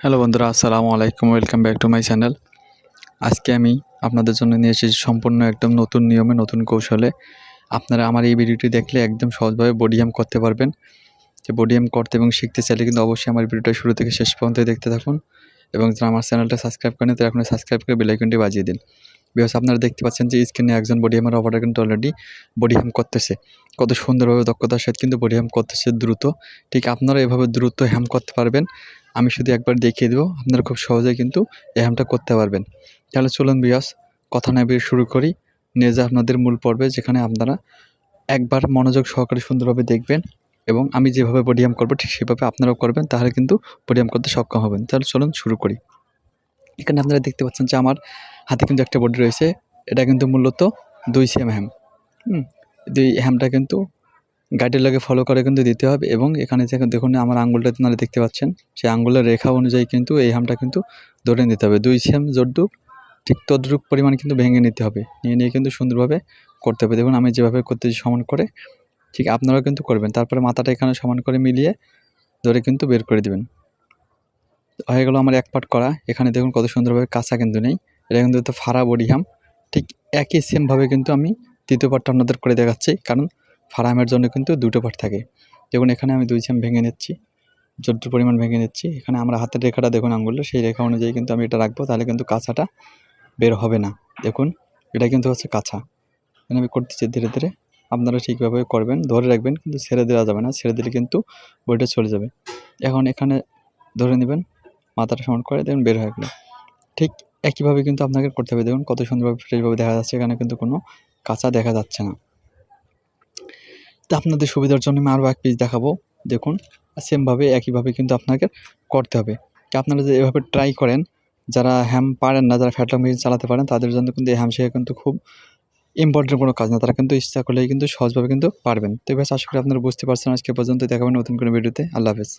Hello বন্ধুরা, আসসালামু আলাইকুম। Welcome back to my channel. আজকে আমি আপনাদের জন্য নিয়ে এসেছি সম্পূর্ণ একদম নতুন নিয়মে, নতুন কৌশলে। আপনারা আমার এই ভিডিওটি দেখলে একদম সহজভাবে বডি হাম করতে পারবেন। যে বডি হাম করতে এবং শিখতে চাইলে কিন্তু অবশ্যই আমার ভিডিওটা শুরু থেকে শেষ পর্যন্ত দেখতে থাকুন, এবং যারা আমার চ্যানেলটা সাবস্ক্রাইব করেন তারা এখন সাবস্ক্রাইব করে বেল আইকনটি বাজিয়ে দিন। বিকজ আপনারা দেখতে পাচ্ছেন যে স্ক্রিনে একজন বডি হামার অপারেটর কিন্তু অলরেডি বডি হাম করতেছে। কত সুন্দরভাবে দক্ষতার সাথে কিন্তু বডি হাম করতেছে দ্রুত। ঠিক আপনারা এভাবে দ্রুত হ্যাম করতে পারবেন। আমি শুধু একবার দেখিয়ে দেবো, আপনারা খুব সহজেই কিন্তু এই হ্যামটা করতে পারবেন। তাহলে চলুন বিয়াস, কথা না বেরিয়ে শুরু করি। নিয়ে যা আপনাদের মূল পর্বে, যেখানে আপনারা একবার মনোযোগ সহকারে সুন্দরভাবে দেখবেন, এবং আমি যেভাবে বডি হাম করবো ঠিক সেভাবে আপনারাও করবেন, তাহলে কিন্তু বডি হাম করতে সক্ষম হবেন। তাহলে চলুন শুরু করি। এখানে আপনারা দেখতে পাচ্ছেন যে আমার হাতে কিন্তু একটা বডি রয়েছে। এটা কিন্তু মূলত 2 সিএম হ্যাম। 2 হ্যামটা কিন্তু গাইডের লাগে ফলো করে কিন্তু দিতে হবে, এবং এখানে যে দেখুন আমার আঙুলটা আপনারা দেখতে পাচ্ছেন, সেই আঙুলের রেখা অনুযায়ী কিন্তু এই হ্যামটা কিন্তু ধরে নিতে হবে। 2 সিএম যতটুক ঠিক ততটুক পরিমাণ কিন্তু ভেঙে নিতে হবে। নিয়ে কিন্তু সুন্দরভাবে করতে হবে। দেখুন আমি যেভাবে করতেছি সমান করে, ঠিক আপনারাও কিন্তু করবেন। তারপরে মাথাটা এখানে সমান করে মিলিয়ে ধরে কিন্তু বের করে দিবেন। হয়ে গেল আমার এক পার্ট করা। এখানে দেখুন কত সুন্দরভাবে কাঁচা কিন্তু নেই, এটা কিন্তু ফাড়া বডি হাম। ঠিক একই সেমভাবে কিন্তু আমি দ্বিতীয় পার্টটা আপনাদের করে দেখাচ্ছি, কারণ ফাড়া হামের জন্য কিন্তু 2টো পার্ট থাকে। দেখুন এখানে আমি 2 সিএম ভেঙে নিচ্ছি, যতটুকু পরিমাণ ভেঙে নিচ্ছি। এখানে আমরা হাতের রেখাটা দেখুন আঙুলের, সেই রেখা অনুযায়ী কিন্তু আমি এটা রাখবো, তাহলে কিন্তু কাঁচাটা বের হবে না। দেখুন এটা কিন্তু হচ্ছে কাঁচা। এখানে আমি করতেছি ধীরে ধীরে, আপনারা ঠিকভাবে করবেন, ধরে রাখবেন, কিন্তু ছেড়ে দেওয়া যাবে না। ছেড়ে দিলে কিন্তু বইটা চলে যাবে। এখন এখানে ধরে নেবেন, মাথাটা সমান করে দেখুন বের হয়ে গেল। ঠিক একইভাবে কিন্তু আপনাকে করতে হবে। দেখুন কত সুন্দরভাবে ফ্রেশভাবে দেখা যাচ্ছে, এখানে কিন্তু কোনো কাঁচা দেখা যাচ্ছে না। তো আপনাদের সুবিধার জন্য আমি আরও এক পিস দেখাবো। দেখুন সেমভাবে একইভাবে কিন্তু আপনাকে করতে হবে। তো আপনারা যদি এভাবে ট্রাই করেন, যারা হ্যাম পারেন না, যারা ফ্যাটলক মেশিন চালাতে পারেন, তাদের জন্য কিন্তু এই হ্যাম শেখা কিন্তু খুব ইম্পর্টেন্ট কোনো কাজ না। তারা কিন্তু ইচ্ছা করলেই কিন্তু সহজভাবে কিন্তু পারবেন। তো এবার আশা করি আপনারা বুঝতে পারছেন। আজকে পর্যন্ত দেখাবেন নতুন কোনো ভিডিওতে। আল্লাহ হাফেজ।